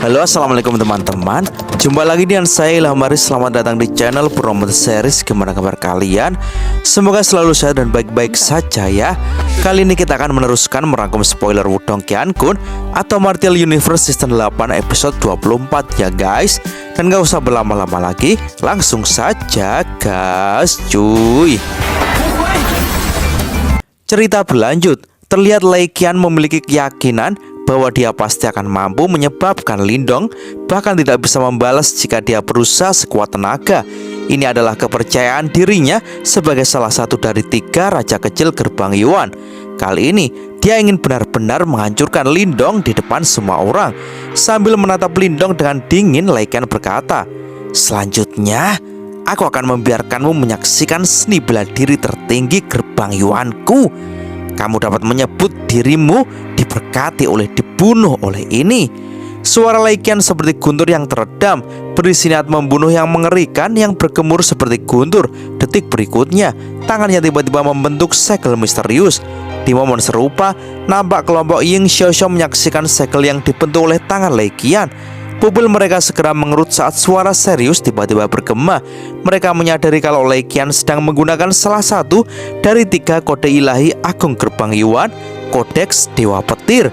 Halo, assalamualaikum teman-teman. Jumpa lagi dengan saya Ilham Aris. Selamat datang di channel Promote Series. Gimana kabar kalian? Semoga selalu sehat dan baik-baik saja ya. Kali ini kita akan meneruskan merangkum spoiler Wudong Qiankun atau Martial Universe Season 8 episode 24 ya guys. Dan gak usah berlama-lama lagi, langsung saja gas cuy. Cerita berlanjut. Terlihat Lei Qian memiliki keyakinan bahwa dia pasti akan mampu menyebabkan Lindong bahkan tidak bisa membalas jika dia berusaha sekuat tenaga. Ini adalah kepercayaan dirinya sebagai salah satu dari 3 raja kecil gerbang Yuan. Kali ini dia ingin benar-benar menghancurkan Lindong di depan semua orang. Sambil menatap Lindong dengan dingin, Lei Qian berkata, "Selanjutnya aku akan membiarkanmu menyaksikan seni bela diri tertinggi gerbang Yuanku. Kamu dapat menyebut dirimu diberkati oleh dibunuh oleh ini." Suara Lei Qian seperti guntur yang teredam, berisi niat membunuh yang mengerikan yang bergemur seperti guntur. Detik berikutnya, tangannya tiba-tiba membentuk segel misterius. Di momen serupa, nampak kelompok Ying Xiaoxiao menyaksikan segel yang dibentuk oleh tangan Lei Qian. Pupil mereka segera mengerut saat suara serius tiba-tiba bergema. Mereka menyadari kalau Lei Qian sedang menggunakan salah satu dari 3 kode ilahi agung gerbang Yuan, Kodeks Dewa Petir.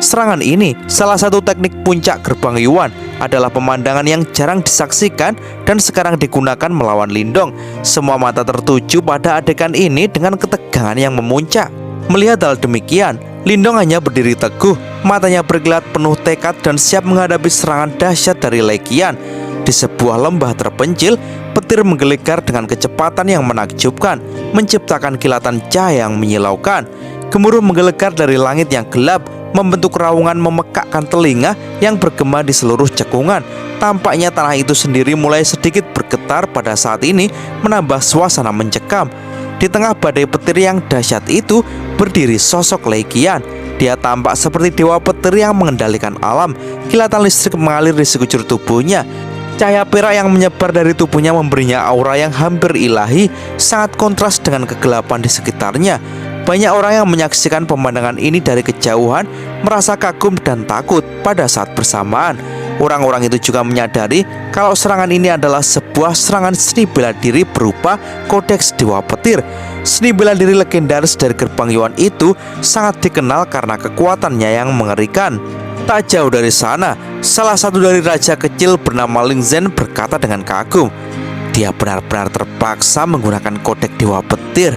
Serangan ini, salah satu teknik puncak gerbang Yuan, adalah pemandangan yang jarang disaksikan dan sekarang digunakan melawan Lindong. Semua mata tertuju pada adegan ini dengan ketegangan yang memuncak. Melihat hal demikian, Lindong hanya berdiri teguh, matanya berkilat penuh tekad dan siap menghadapi serangan dahsyat dari Lei Qian. Di sebuah lembah terpencil, petir menggelegar dengan kecepatan yang menakjubkan, menciptakan kilatan cahaya yang menyilaukan. Gemuruh menggelegar dari langit yang gelap, membentuk raungan memekakkan telinga yang bergema di seluruh cekungan. Tampaknya tanah itu sendiri mulai sedikit bergetar pada saat ini, menambah suasana mencekam. Di tengah badai petir yang dahsyat itu, berdiri sosok Lei Qian. Dia tampak seperti dewa petir yang mengendalikan alam. Kilatan listrik mengalir di sekujur tubuhnya. Cahaya perak yang menyebar dari tubuhnya memberinya aura yang hampir ilahi, sangat kontras dengan kegelapan di sekitarnya. Banyak orang yang menyaksikan pemandangan ini dari kejauhan merasa kagum dan takut pada saat bersamaan. Orang-orang itu juga menyadari kalau serangan ini adalah sebuah serangan seni bela diri berupa Kodeks Dewa Petir. Seni bela diri legendaris dari gerbang Yuan itu sangat dikenal karena kekuatannya yang mengerikan. Tak jauh dari sana, salah satu dari raja kecil bernama Ling Zhen berkata dengan kagum, "Dia benar-benar terpaksa menggunakan Kodeks Dewa Petir.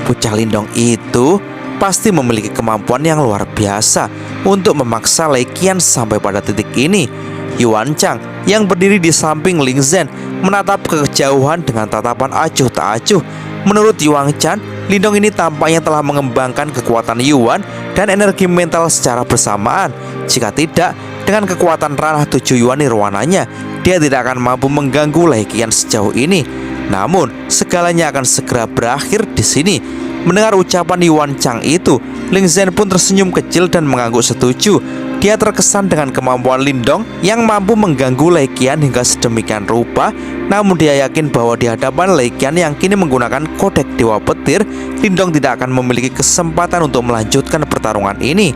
Bocah Lindong itu pasti memiliki kemampuan yang luar biasa untuk memaksa Lei Qian sampai pada titik ini." Yuan Chang yang berdiri di samping Ling Zhen menatap ke kejauhan dengan tatapan acuh tak acuh. Menurut Yuan Chang, Lindong ini tampaknya telah mengembangkan kekuatan Yuan dan energi mental secara bersamaan. Jika tidak, dengan kekuatan ranah 7 Yuan nirwananya, dia tidak akan mampu mengganggu Lei Qian sejauh ini. Namun, segalanya akan segera berakhir di sini. Mendengar ucapan Yuan Chang itu, Ling Zhen pun tersenyum kecil dan mengangguk setuju. Dia terkesan dengan kemampuan Lindong yang mampu mengganggu Lei Qian hingga sedemikian rupa. Namun dia yakin bahwa di hadapan Lei Qian yang kini menggunakan Kodeks Dewa Petir, Lindong tidak akan memiliki kesempatan untuk melanjutkan pertarungan ini.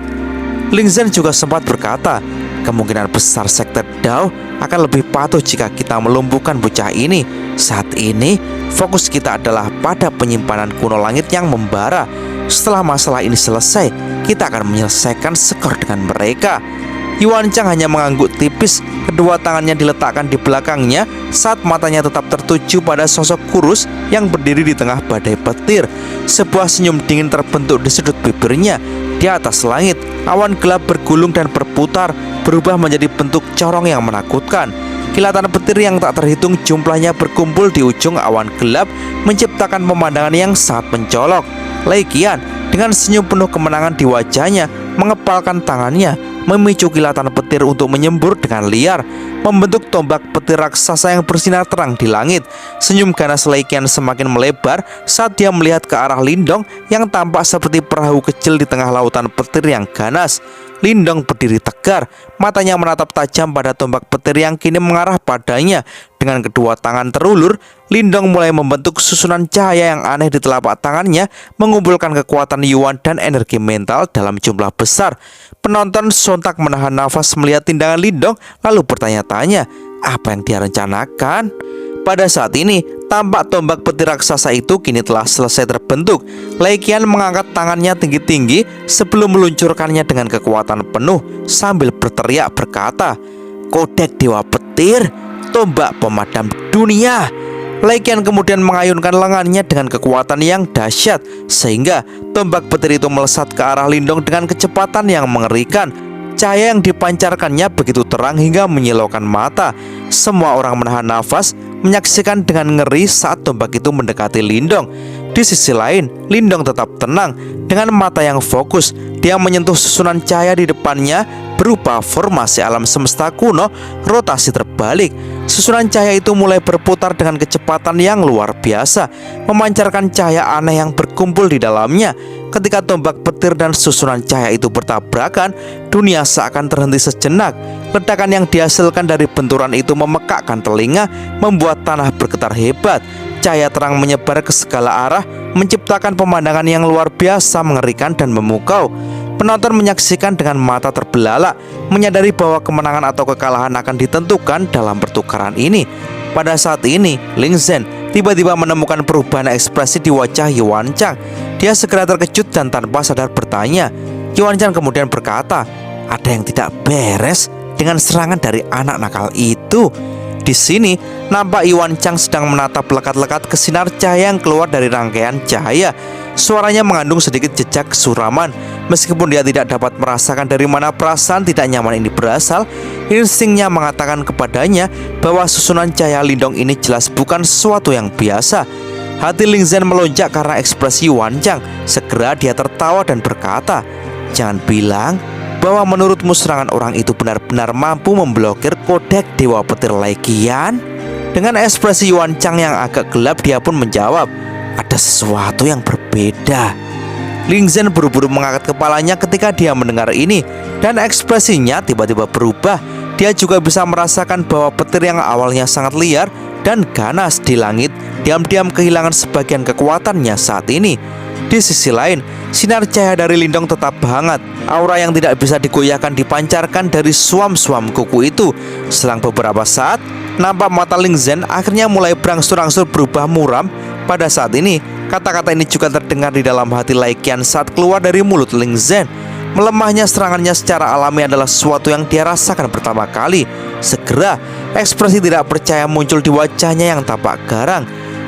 Ling Zhen juga sempat berkata, "Kemungkinan besar sekte Dao akan lebih patuh jika kita melumpuhkan bocah ini. Saat ini, fokus kita adalah pada penyimpanan kuno langit yang membara. Setelah masalah ini selesai, kita akan menyelesaikan skor dengan mereka." Yuan Chang hanya mengangguk tipis. Kedua tangannya diletakkan di belakangnya saat matanya tetap tertuju pada sosok kurus yang berdiri di tengah badai petir. Sebuah senyum dingin terbentuk di sudut bibirnya. Di atas langit, awan gelap bergulung dan berputar, berubah menjadi bentuk corong yang menakutkan. Kilatan petir yang tak terhitung jumlahnya berkumpul di ujung awan gelap, menciptakan pemandangan yang sangat mencolok. Lei Qian dengan senyum penuh kemenangan di wajahnya mengepalkan tangannya, memicu kilatan petir untuk menyembur dengan liar, membentuk tombak petir raksasa yang bersinar terang di langit. Senyum ganas Lei Qian semakin melebar saat dia melihat ke arah Lindong yang tampak seperti perahu kecil di tengah lautan petir yang ganas. Lindong berdiri tegar, matanya menatap tajam pada tombak petir yang kini mengarah padanya. Dengan dengan kedua tangan terulur, Lindong mulai membentuk susunan cahaya yang aneh di telapak tangannya, mengumpulkan kekuatan Yuan dan energi mental dalam jumlah besar. Penonton sontak menahan nafas melihat tindakan Lindong, lalu bertanya-tanya, apa yang dia rencanakan? Pada saat ini, tampak tombak petir raksasa itu kini telah selesai terbentuk. Lei Qian mengangkat tangannya tinggi-tinggi sebelum meluncurkannya dengan kekuatan penuh sambil berteriak berkata, "Kodek Dewa Petir, tombak pemadam dunia." Lei Qian kemudian mengayunkan lengannya dengan kekuatan yang dahsyat, sehingga tombak petir itu melesat ke arah Lindong dengan kecepatan yang mengerikan. Cahaya yang dipancarkannya begitu terang hingga menyilaukan mata. Semua orang menahan nafas, menyaksikan dengan ngeri saat tombak itu mendekati Lindong. Di sisi lain, Lindong tetap tenang. Dengan mata yang fokus, dia menyentuh susunan cahaya di depannya berupa formasi alam semesta kuno, rotasi terbalik. Susunan cahaya itu mulai berputar dengan kecepatan yang luar biasa, memancarkan cahaya aneh yang berkumpul di dalamnya. Ketika tombak petir dan susunan cahaya itu bertabrakan, dunia seakan terhenti sejenak. Ledakan yang dihasilkan dari benturan itu memekakkan telinga, membuat tanah bergetar hebat. Cahaya terang menyebar ke segala arah, menciptakan pemandangan yang luar biasa, mengerikan dan memukau. Penonton menyaksikan dengan mata terbelalak, menyadari bahwa kemenangan atau kekalahan akan ditentukan dalam pertukaran ini. Pada saat ini, Ling Zhen tiba-tiba menemukan perubahan ekspresi di wajah Yuan Chang. Dia segera terkejut dan tanpa sadar bertanya. Yuan Chang kemudian berkata, "Ada yang tidak beres dengan serangan dari anak nakal itu." Di sini, nampak Yuan Chang sedang menatap lekat-lekat ke sinar cahaya yang keluar dari rangkaian cahaya. Suaranya mengandung sedikit jejak kesuraman. Meskipun dia tidak dapat merasakan dari mana perasaan tidak nyaman ini berasal, instingnya mengatakan kepadanya bahwa susunan cahaya Lindong ini jelas bukan sesuatu yang biasa. Hati Ling Zhen melonjak karena ekspresi Yuan Chang. Segera dia tertawa dan berkata, "Jangan bilang bahwa menurutmu serangan orang itu benar-benar mampu memblokir kodek Dewa Petir Lei Qian?" Dengan ekspresi Yuan Chang yang agak gelap, dia pun menjawab, "Ada sesuatu yang berbeda." Ling Zhen buru-buru mengangkat kepalanya ketika dia mendengar ini, dan ekspresinya tiba-tiba berubah. Dia juga bisa merasakan bahwa petir yang awalnya sangat liar dan ganas di langit diam-diam kehilangan sebagian kekuatannya saat ini. Di sisi lain, sinar cahaya dari Lindong tetap hangat. Aura yang tidak bisa digoyahkan dipancarkan dari suam-suam kuku itu. Selang beberapa saat, nampak mata Ling Zhen akhirnya mulai berangsur-angsur berubah muram. Pada saat ini, kata-kata ini juga terdengar di dalam hati Lei Qian saat keluar dari mulut Ling Zhen. Melemahnya serangannya secara alami adalah sesuatu yang dia rasakan pertama kali. Segera, ekspresi tidak percaya muncul di wajahnya yang tampak garang.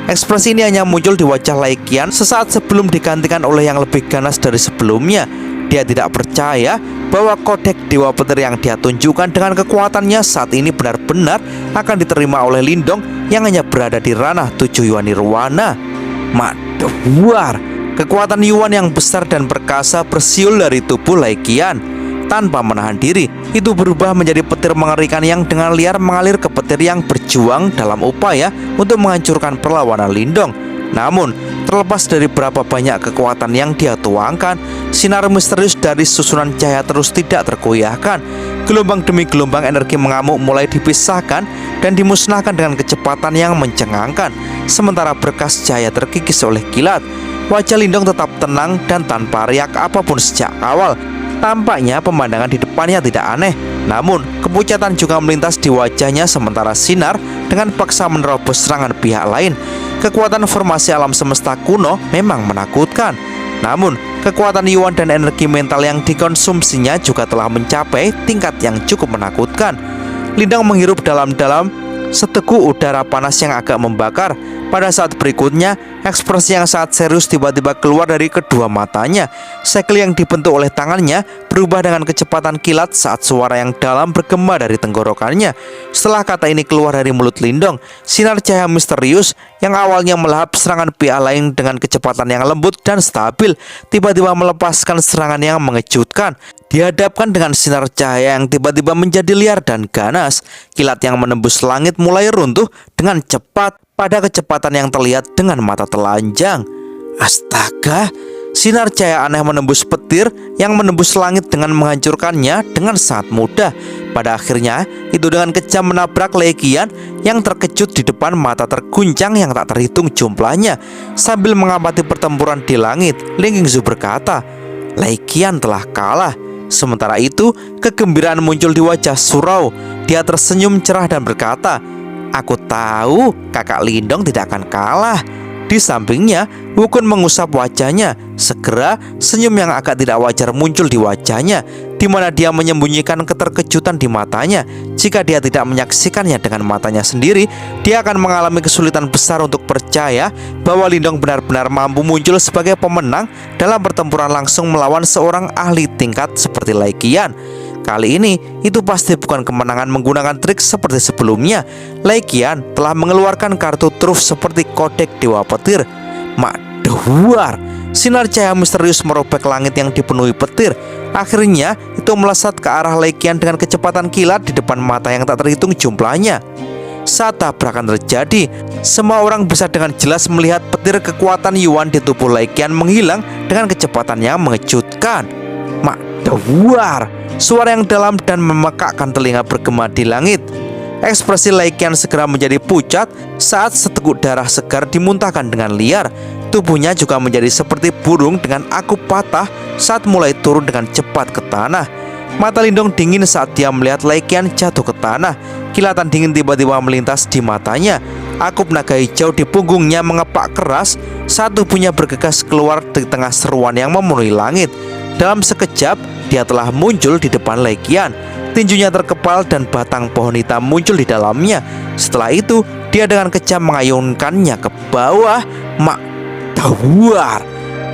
Ekspresi ini hanya muncul di wajah Lei Qian sesaat sebelum digantikan oleh yang lebih ganas dari sebelumnya. Dia tidak percaya bahwa kodek Dewa Petir yang dia tunjukkan dengan kekuatannya saat ini benar-benar akan diterima oleh Lindong yang hanya berada di ranah 7 Yuan Nirwana. Maduar, kekuatan Yuan yang besar dan perkasa bersiul dari tubuh Lei Qian. Tanpa menahan diri, itu berubah menjadi petir mengerikan yang dengan liar mengalir ke petir yang berjuang dalam upaya untuk menghancurkan perlawanan Lindong. Namun, terlepas dari berapa banyak kekuatan yang dia tuangkan, sinar misterius dari susunan cahaya terus tidak tergoyahkan. Gelombang demi gelombang energi mengamuk mulai dipisahkan dan dimusnahkan dengan kecepatan yang mencengangkan. Sementara berkas cahaya terkikis oleh kilat, wajah Lindong tetap tenang dan tanpa riak apapun sejak awal. Tampaknya pemandangan di depannya tidak aneh, namun kepucatan juga melintas di wajahnya sementara sinar dengan paksa menerobos serangan pihak lain. Kekuatan formasi alam semesta kuno memang menakutkan, namun kekuatan Yuan dan energi mental yang dikonsumsinya juga telah mencapai tingkat yang cukup menakutkan. Lindong menghirup dalam-dalam seteguk udara panas yang agak membakar. Pada saat berikutnya, ekspresi yang sangat serius tiba-tiba keluar dari kedua matanya. Segel yang dibentuk oleh tangannya berubah dengan kecepatan kilat saat suara yang dalam bergema dari tenggorokannya. Setelah kata ini keluar dari mulut Lindong, sinar cahaya misterius yang awalnya melahap serangan pihak lain dengan kecepatan yang lembut dan stabil, tiba-tiba melepaskan serangan yang mengejutkan. Dihadapkan dengan sinar cahaya yang tiba-tiba menjadi liar dan ganas, kilat yang menembus langit mulai runtuh dengan cepat pada kecepatan yang terlihat dengan mata telanjang. Astaga, Sinar cahaya aneh menembus petir yang menembus langit dengan menghancurkannya dengan sangat mudah. Pada akhirnya, itu dengan kejam menabrak Lei Qian yang terkejut di depan mata terguncang yang tak terhitung jumlahnya. Sambil mengamati pertempuran di langit, Ling Qingzu berkata, Lei Qian telah kalah. Sementara itu, kegembiraan muncul di wajah Surau. Dia tersenyum cerah dan berkata, aku tahu kakak Lindong tidak akan kalah. Di sampingnya, Wukun mengusap wajahnya. Segera, senyum yang agak tidak wajar muncul di wajahnya, di mana dia menyembunyikan keterkejutan di matanya. Jika dia tidak menyaksikannya dengan matanya sendiri, dia akan mengalami kesulitan besar untuk percaya bahwa Lindong benar-benar mampu muncul sebagai pemenang dalam pertempuran langsung melawan seorang ahli tingkat seperti Lei Qian. Kali ini, itu pasti bukan kemenangan menggunakan trik seperti sebelumnya. Lei Qian telah mengeluarkan kartu truf seperti kodek Dewa Petir. Madawar! Sinar cahaya misterius merobek langit yang dipenuhi petir. Akhirnya, itu melesat ke arah Lei Qian dengan kecepatan kilat di depan mata yang tak terhitung jumlahnya. Saat tabrakan terjadi, semua orang bisa dengan jelas melihat petir kekuatan Yuan di tubuh Lei Qian menghilang dengan kecepatan yang mengejutkan. Madawar! Suara yang dalam dan memekakkan telinga bergema di langit. Ekspresi Lei Qian segera menjadi pucat saat seteguk darah segar dimuntahkan dengan liar. Tubuhnya juga menjadi seperti burung dengan akup patah saat mulai turun dengan cepat ke tanah. Mata Lindong dingin saat dia melihat Lei Qian jatuh ke tanah. Kilatan dingin tiba-tiba melintas di matanya. Akup naga hijau di punggungnya mengepak keras saat tubuhnya bergegas keluar di tengah seruan yang memenuhi langit. Dalam sekejap, dia telah muncul di depan Lei Qian. Tinjunya terkepal dan batang pohon hitam muncul di dalamnya. Setelah itu, dia dengan kejam mengayunkannya ke bawah. Madawar!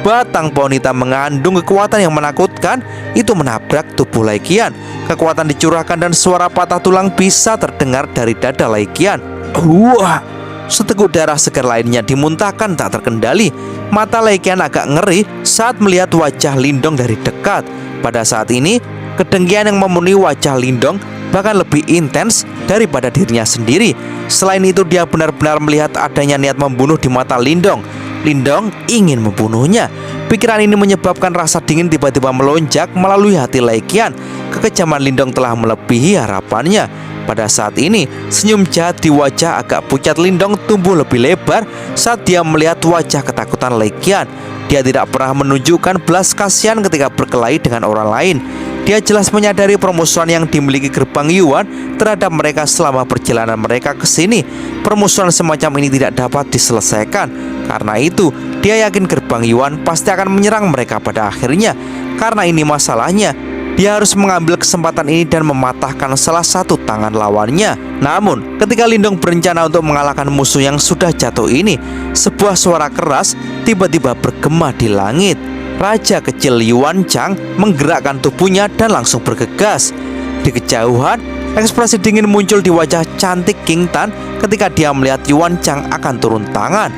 Batang pohon hitam mengandung kekuatan yang menakutkan. Itu menabrak tubuh Lei Qian. Kekuatan dicurahkan dan suara patah tulang bisa terdengar dari dada Lei Qian. Wah! Seteguk darah segar lainnya dimuntahkan tak terkendali. Mata Lei Qian agak ngeri saat melihat wajah Lindong dari dekat. Pada saat ini, kedengkian yang memenuhi wajah Lindong bahkan lebih intens daripada dirinya sendiri. Selain itu, dia benar-benar melihat adanya niat membunuh di mata Lindong. Lindong ingin membunuhnya. Pikiran ini menyebabkan rasa dingin tiba-tiba melonjak melalui hati Lei Qian. Kekejaman Lindong telah melebihi harapannya. Pada saat ini, senyum jahat di wajah agak pucat Lindong tumbuh lebih lebar saat dia melihat wajah ketakutan Lei Qian. Dia tidak pernah menunjukkan belas kasihan ketika berkelahi dengan orang lain. Dia jelas menyadari permusuhan yang dimiliki gerbang Yuan terhadap mereka selama perjalanan mereka ke sini. Permusuhan semacam ini tidak dapat diselesaikan. Karena itu, dia yakin gerbang Yuan pasti akan menyerang mereka pada akhirnya. Karena ini masalahnya, dia harus mengambil kesempatan ini dan mematahkan salah satu tangan lawannya. Namun, ketika Lindong berencana untuk mengalahkan musuh yang sudah jatuh ini, sebuah suara keras tiba-tiba bergema di langit. Raja kecil Yuan Chang menggerakkan tubuhnya dan langsung bergegas. Di kejauhan, ekspresi dingin muncul di wajah cantik King Tan ketika dia melihat Yuan Chang akan turun tangan.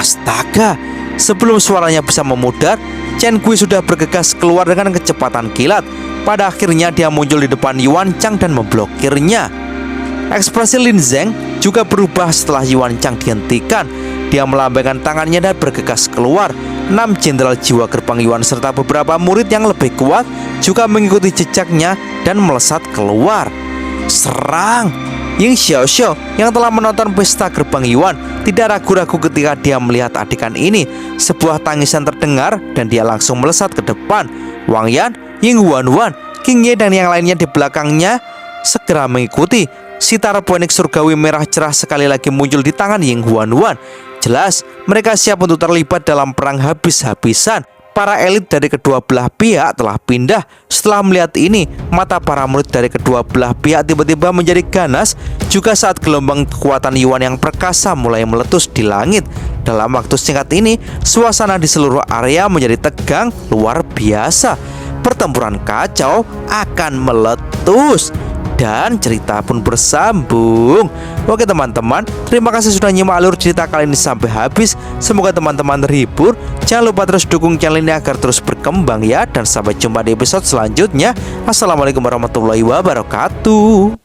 Astaga! Sebelum suaranya bisa memudar, Chen Kui sudah bergegas keluar dengan kecepatan kilat. Pada akhirnya dia muncul di depan Yuan Chang dan memblokirnya. Ekspresi Lin Zeng juga berubah setelah Yuan Chang dihentikan. Dia melambaikan tangannya dan bergegas keluar. 6 jenderal jiwa gerbang Yuan serta beberapa murid yang lebih kuat juga mengikuti jejaknya dan melesat keluar. Serang! Ying Xiaoxiao yang telah menonton pesta gerbang Yuan tidak ragu-ragu ketika dia melihat adikan ini. Sebuah tangisan terdengar dan dia langsung melesat ke depan. Wang Yan, Ying Huan, King Ye dan yang lainnya di belakangnya segera mengikuti. Sitar ponik surgawi merah cerah sekali lagi muncul di tangan Ying Huan. Jelas mereka siap untuk terlibat dalam perang habis-habisan. Para elit dari kedua belah pihak telah pindah. Setelah melihat ini, mata para murid dari kedua belah pihak tiba-tiba menjadi ganas. Juga saat gelombang kekuatan Yuan yang perkasa mulai meletus di langit. Dalam waktu singkat ini, suasana di seluruh area menjadi tegang luar biasa. Pertempuran kacau akan meletus dan cerita pun bersambung. Oke teman-teman, terima kasih sudah nyimak alur cerita kali ini sampai habis. Semoga teman-teman terhibur. Jangan lupa terus dukung channel ini agar terus berkembang ya. Dan sampai jumpa di episode selanjutnya. Assalamualaikum warahmatullahi wabarakatuh.